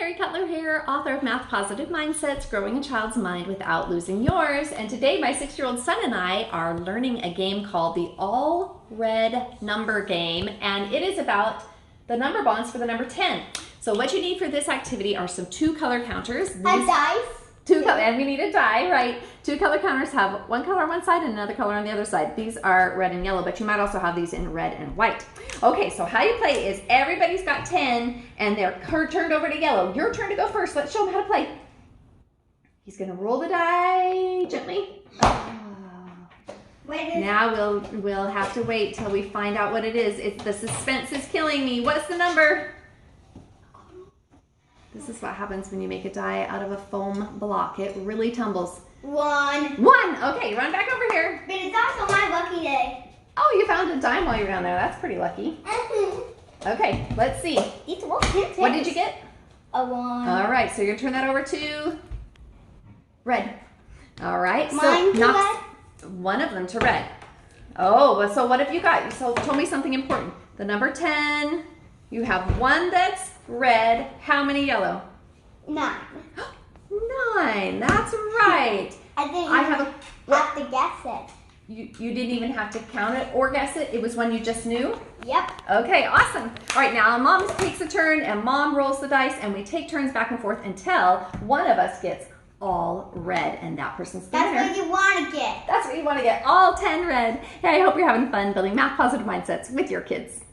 Carrie Cutler here, author of Math Positive Mindsets, Growing a Child's Mind Without Losing Yours. And today my 6-year-old son and I are learning a game called the All Red Number Game. And it is about the number bonds for the number 10. So what you need for this activity are some 2 color counters. A dice. And we need a die, right? 2 color counters have one color on one side and another color on the other side. These are red and yellow, but you might also have these in red and white. Okay, so how you play is everybody's got 10 and they're turned over to yellow. Your turn to go first. Let's show him how to play. He's gonna roll the die gently. Now we'll have to wait till we find out what it is. The suspense is killing me. What's the number? This is what happens when you make a die out of a foam block. It really tumbles. 1. 1. Okay, run back over here. But it's also my lucky day. Oh, you found a dime while you were down there. That's pretty lucky. Okay, let's see. What did you get? A 1. All right, so you're going to turn that over to red. All right. Mine to red? One of them to red. Oh, well, so what have you got? So tell me something important. The number 10, you have 1 that's red. How many yellow? 9. 9. That's right. I didn't have to guess it. You didn't even have to count it or guess it. It was one you just knew? Yep. Okay, awesome. All right, now Mom takes a turn and Mom rolls the dice and we take turns back and forth until one of us gets all red and that person's the winner. That's what you want to get. That's what you want to get, all 10 red. Hey, I hope you're having fun building math positive mindsets with your kids.